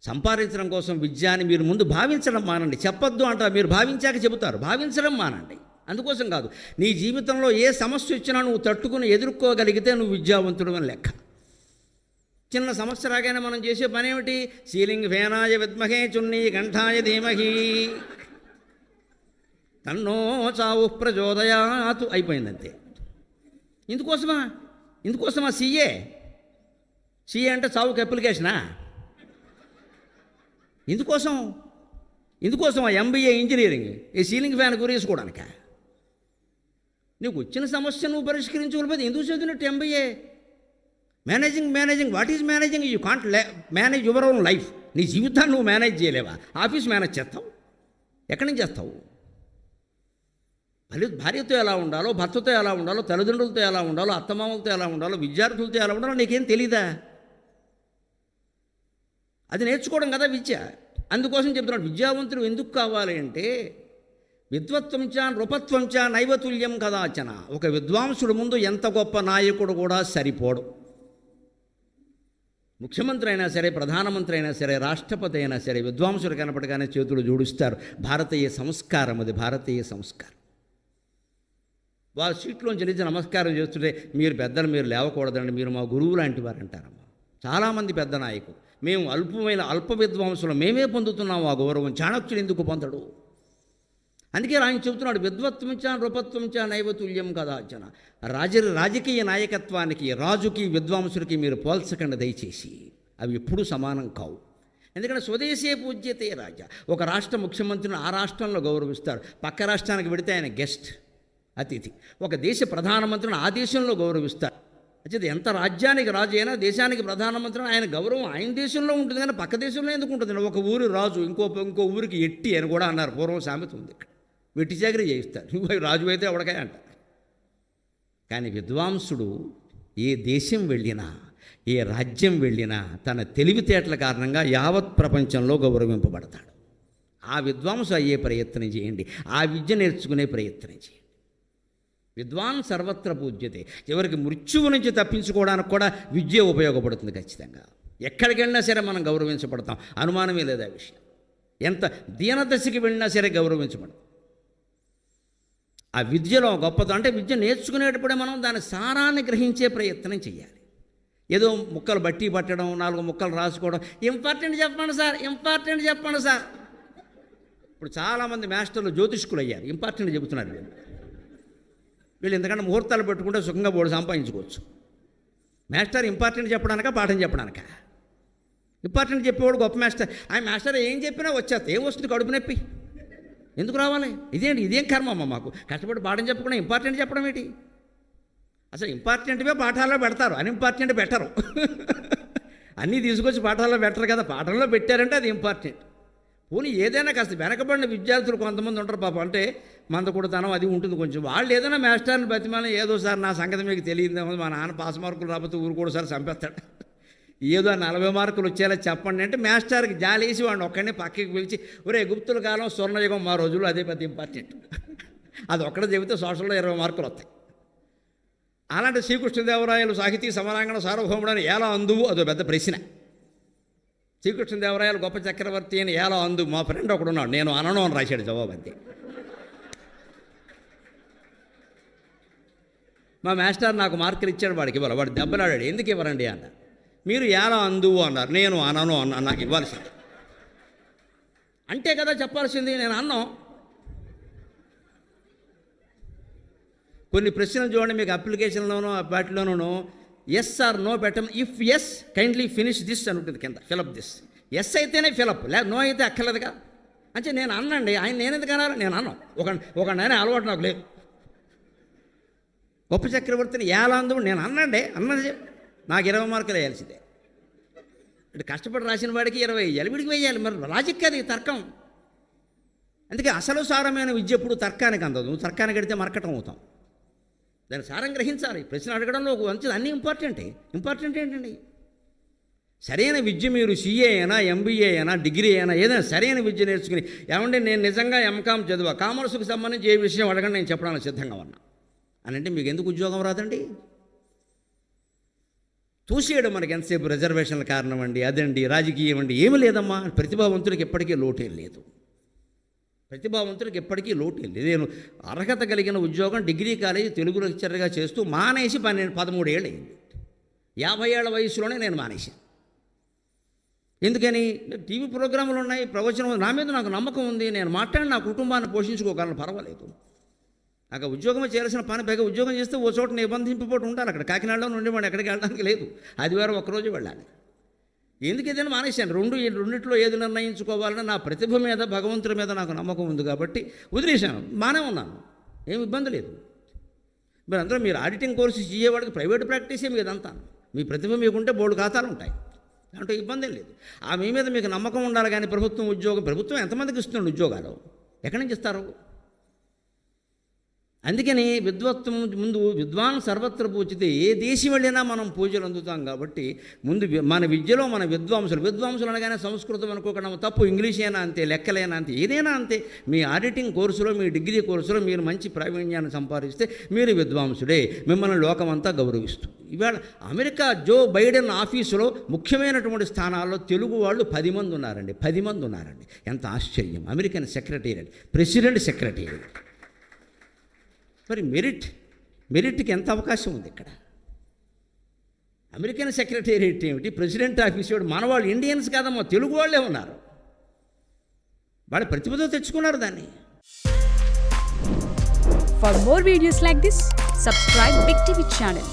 సంపాదించడం కోసం విద్యాన్ని మీరు ముందు భావించడం మానండి. చెప్పొద్దు అంటారు, మీరు భావించాక చెబుతారు. భావించడం మానండి. అందుకోసం కాదు, నీ జీవితంలో ఏ సమస్య వచ్చినా నువ్వు తట్టుకుని ఎదుర్కోగలిగితే నువ్వు విద్యావంతుడు అని లెక్క. చిన్న సమస్య రాగానే మనం చేసే పని ఏమిటి? సీలింగ్ ఫేనాయ విద్మహే చున్నీ కంఠాయ ధీమహి తన్నో చావు ప్రచోదయాతు అయిపోయిందంతే. ఇందుకోసమా సిఏ అంటే చావుకి అప్లికేషనా? ఇందుకోసం ఎంబీఏ ఇంజనీరింగ్ ఈ సీలింగ్ ఫ్యాన్ గురేసుకోవడానిక? నీకు వచ్చిన సమస్య నువ్వు పరిష్కరించుకోలేకపోతే ఎందుకు చదివినట్టు MBA? Managing what is managing? You can't manage your own life. నీ జీవితాన్ని నువ్వు మేనేజ్ చేయలేవా? ఆఫీస్ మేనేజ్ చేస్తావు? ఎక్కడి నుంచి చేస్తావు? భార్యతో ఎలా ఉండాలో, భర్తతో ఎలా ఉండాలో, తల్లిదండ్రులతో ఎలా ఉండాలో, అత్తమామలతో ఎలా ఉండాలో, విద్యార్థులతో ఎలా ఉండాలో నీకేం తెలీదా? అది నేర్చుకోవడం కదా విద్య. అందుకోసం చెప్తున్నాడు, విద్యావంతుడు ఎందుకు కావాలి అంటే విద్వత్వంచ నృపత్వంచ నైవతుల్యం కదాచన. ఒక విద్వాంసుడు ముందు ఎంత గొప్ప నాయకుడు కూడా సరిపోడు. ముఖ్యమంత్రి అయినా సరే, ప్రధానమంత్రి అయినా సరే, రాష్ట్రపతి అయినా సరే, విద్వాంసుడు కనపడగానే చేతులు జోడిస్తారు. భారతీయ సంస్కారం అది, భారతీయ సంస్కారం. వాళ్ళ సీట్లోంచి నిలిచి నమస్కారం చేస్తుంటే మీరు పెద్దలు, మీరు లేవకూడదండి, మీరు మా గురువు లాంటి వారు అంటారమ్మా. చాలామంది పెద్ద నాయకులు, మేము అల్ప విద్వాంసులు, మేమే పొందుతున్నాము ఆ గౌరవం, చాణక్యుడు ఎందుకు పొందడు? అందుకే ఆయన చెబుతున్నాడు, విద్వత్వంచ నృపత్వంచ నైవతుల్యం కదాచన. రాజకీయ నాయకత్వానికి, రాజుకి, విద్వాంసుడికి మీరు పోల్చకండి దయచేసి. అవి ఎప్పుడూ సమానం కావు. ఎందుకంటే స్వదేశే పూజ్యతే రాజా. ఒక రాష్ట్ర ముఖ్యమంత్రిని ఆ రాష్ట్రంలో గౌరవిస్తారు, పక్క రాష్ట్రానికి వెడితే ఆయన గెస్ట్, అతిథి. ఒక దేశ ప్రధానమంత్రిని ఆ దేశంలో గౌరవిస్తారు. అయితే ఎంత రాజ్యానికి రాజు అయినా, దేశానికి ప్రధానమంత్రిని ఆయన గౌరవం ఆయన దేశంలో ఉంటుంది, కానీ పక్క దేశంలో ఎందుకు ఉంటుంది? ఒక ఊరి రాజు ఇంకో ఊరికి ఎట్టి అని కూడా అన్నారు. పూర్వం సామెత ఉంది. ఇక్కడ వెట్టి చాకరీ చేయిస్తారు. నువ్వు రాజు అయితే ఎవడకాయ అంటారు. కానీ విద్వాంసుడు ఏ దేశం వెళ్ళినా, ఏ రాజ్యం వెళ్ళినా తన తెలివితేటల కారణంగా యావత్ ప్రపంచంలో గౌరవింపబడతాడు. ఆ విద్వాంసు అయ్యే ప్రయత్నం చేయండి, ఆ విద్య నేర్చుకునే ప్రయత్నం చేయండి. విద్వాన్ సర్వత్ర పూజ్యతే. చివరికి మృత్యువు నుంచి తప్పించుకోవడానికి కూడా విద్య ఉపయోగపడుతుంది ఖచ్చితంగా. ఎక్కడికి వెళ్ళినా సరే మనం గౌరవించబడతాం, అనుమానమే లేదు ఆ విషయం. ఎంత దీనదశకి వెళ్ళినా సరే గౌరవించబడతాం. ఆ విద్యలో గొప్పది అంటే విద్య నేర్చుకునేటప్పుడే మనం దాని సారాన్ని గ్రహించే ప్రయత్నం చేయాలి. ఏదో ముక్కలు బట్టి పట్టడం, 4 ముక్కలు రాసుకోవడం, ఇంపార్టెంట్ చెప్పండి సార్. ఇప్పుడు చాలామంది మాస్టర్లు జ్యోతిష్కులు అయ్యారు, ఇంపార్టెంట్ చెబుతున్నారు. వీళ్ళు ఎందుకంటే ముహూర్తాలు పెట్టుకుంటే సుఖంగా బోర్డు సంపాదించుకోవచ్చు. మాస్టర్ ఇంపార్టెంట్ చెప్పడానిక, పాఠం చెప్పడానిక? ఇంపార్టెంట్ చెప్పేవాడు గొప్ప మాస్టర్. ఆయన మాస్టర్ ఏం చెప్పినా వచ్చేస్తా, ఏం వస్తుంది? కడుపు నొప్పి. ఎందుకు రావాలి? ఇదేం కర్మ అమ్మ మాకు? కష్టపడి పాఠం చెప్పకుండా ఇంపార్టెంట్ చెప్పడం ఏంటి? అసలు ఇంపార్టెంట్వే పాఠాల్లో పెడతారు, అన్ఇంపార్టెంట్ పెట్టరు. అన్నీ తీసుకొచ్చి పాఠాల్లో పెట్టరు కదా. పాఠంలో పెట్టారంటే అది ఇంపార్టెంట్. పోనీ ఏదైనా కాస్త వెనకబడిన విద్యార్థులు కొంతమంది ఉంటారు పాపం, అంటే మందకూడతనం అది ఉంటుంది కొంచెం. వాళ్ళు ఏదైనా మాస్టర్ని బతిమాలని, ఏదో సార్ నా సంగతి మీకు తెలియదేమో, మా నాన్న పాస్ మార్కులు రాకపోతే ఊరు కూడా సార్ చంపేస్తాడు, ఏదో 40 మార్కులు వచ్చేలా చెప్పండి అంటే మాస్టర్కి జాలేసి వాడిని ఒక్కడిని పక్కకి పిలిచి, ఒరే గుప్తుల కాలం స్వర్ణయుగం మా రోజుల్లో అదే పెద్ద ఇంపార్టెంట్, అది ఒక్కడే చెబితే సోషల్లో 20 మార్కులు వస్తాయి. అలాంటి శ్రీకృష్ణదేవరాయలు సాహితీ సమరాంగణ సార్వభౌముడని ఎలా అందువు? అదో పెద్ద ప్రశ్న. శ్రీకృష్ణదేవరాయలు గొప్ప చక్రవర్తి అని ఎలా అందు? మా ఫ్రెండ్ ఒకడున్నాడు, నేను అనను అని రాశాడు జవాబు అంతే. మా మాస్టర్ నాకు మార్కులు ఇచ్చాడు, వాడికి ఇవ్వాలి. వాడు దెబ్బలాడాడు, ఎందుకు ఇవ్వరండి అన్న. మీరు ఎలా అందువు అన్నారు, నేను అనను అన్న, నాకు ఇవ్వాల్సింది అంటే కదా చెప్పాల్సింది, నేను అన్నాం. కొన్ని ప్రశ్నలు చూడండి మీకు అప్లికేషన్లోనూ వాటిలోనూ ఎస్ ఆర్ నో పెట్టం. If yes kindly finish this అని ఉంటుంది కింద, ఫిలప్ దిస్. ఎస్ అయితేనే ఫిలప్, లేక నో అయితే అక్కర్లేదుగా. అంటే నేను అన్నండి, ఆయన నేను ఎందుకు అన్నారు? నేను అన్నాను. ఒక నాయన అలవాటు నాకు లేదు. గొప్ప చక్రవర్తిని ఎలా అందు? నేను అన్నది నాకు 20 మార్కులు వేయాల్సిందే. ఇటు కష్టపడి రాసిన వాడికి 20 వేయాలి, వీడికి వేయాలి. మరి లాజిక్ అది, తర్కం. అందుకే అసలు సారమైన విద్య ఎప్పుడు తర్కానికి అందదు. నువ్వు తర్కానికి అడిగితే మరకటం అవుతాం. దాని సారం గ్రహించాలి. ప్రశ్న అడగడంలో మంచిది, అన్నీ ఇంపార్టెంట్ ఏంటండి? సరైన విద్య మీరు సీఏ అయినా ఎంబీఏ అయినా డిగ్రీ అయినా ఏదైనా సరైన విద్య నేర్చుకుని ఏమంటే నేను నిజంగా ఎంకామ్ చదివా కామర్స్కి సంబంధించి ఏ విషయం అడగండి నేను చెప్పడానికి సిద్ధంగా ఉన్నా అని అంటే మీకు ఎందుకు ఉద్యోగం రాదండి? చూసేయడం మనకి ఎంతసేపు రిజర్వేషన్ల కారణం అండి, అదండి, రాజకీయం అండి, ఏమీ లేదమ్మా. ప్రతిభావంతుడికి ఎప్పటికీ లోటేం లేదు. ప్రతిభావంతుడికి ఎప్పటికీ లోటేం లేదు. నేను అర్హత కలిగిన ఉద్యోగం డిగ్రీ కాలేజీ తెలుగు లెక్చరర్గా చేస్తూ మానేసి 13 ఏళ్ళు అయింది. 50 ఏళ్ల వయసులోనే నేను మానేశాను. ఎందుకని? టీవీ ప్రోగ్రాములు ఉన్నాయి, ప్రవచనం, నా మీద నాకు నమ్మకం ఉంది, నేను మాట్లాడి నా కుటుంబాన్ని పోషించుకోగలను, పర్వాలేదు. నాకు ఉద్యోగమే చేయాల్సిన పని, పైగా ఉద్యోగం చేస్తే ఓ చోట నిబంధింపబోటు ఉండాలి. అక్కడ కాకినాడలో నుండి వాడు ఎక్కడికి వెళ్ళడానికి లేదు, ఆదివారం ఒక్కరోజు వెళ్ళాలి. ఎందుకు ఏదైనా మానేశాను. రెండిట్లో ఏది నిర్ణయించుకోవాలని నా ప్రతిభ మీద భగవంతుడి మీద నాకు నమ్మకం ఉంది కాబట్టి వదిలేశాను, బాగానే ఉన్నాను, ఏమి ఇబ్బంది లేదు. మరి అందరూ మీరు ఆడిటింగ్ కోర్సు చేయవాడికి ప్రైవేట్ ప్రాక్టీసే మీకు ఇదంతా. మీ ప్రతిభ మీకుంటే బోర్డు ఖాతాలు ఉంటాయి, దాంట్లో ఇబ్బంది లేదు. ఆ మీ మీద మీకు నమ్మకం ఉండాలి. కానీ ప్రభుత్వం ఎంతమందికి ఇస్తున్నాడు ఉద్యోగాలు? ఎక్కడి నుంచి ఇస్తారు? అందుకని విద్వత్వం ముందు విద్వాన్ సర్వత్ర పూజితే, ఏ దేశం వెళ్ళినా మనం పూజలు అందుతాం. కాబట్టి ముందు మన విద్యలో మన విద్వాంసులు అనగానే సంస్కృతం అనుకోకుండా తప్పు, ఇంగ్లీష్ అయినా అంతే, లెక్కలైనా అంతే, ఏదైనా అంతే. మీ ఆడిటింగ్ కోర్సులో, మీ డిగ్రీ కోర్సులో మీరు మంచి ప్రావీణ్యాన్ని సంపాదిస్తే మీరు విద్వాంసుడే, మిమ్మల్ని లోకమంతా గౌరవిస్తుంది. ఇవాళ అమెరికా జో బైడెన్ ఆఫీసులో ముఖ్యమైనటువంటి స్థానాల్లో తెలుగు వాళ్ళు 10 మంది ఉన్నారండి. 10 మంది ఉన్నారండి. ఎంత ఆశ్చర్యం! American secretariat, president secretariat. మరి మెరిట్కి ఎంత అవకాశం ఉంది ఇక్కడ? అమెరికన్ సెక్రటేరియట్ ఏమిటి, ప్రెసిడెంట్ ఆఫీస్ ఏమిటి? మన వాళ్ళు ఇండియన్స్ కాదమ్మా, తెలుగు వాళ్ళే ఉన్నారు. వాళ్ళ ప్రతిభతో తెచ్చుకున్నారు దాన్ని. For more videos like this, subscribe Big TV channel.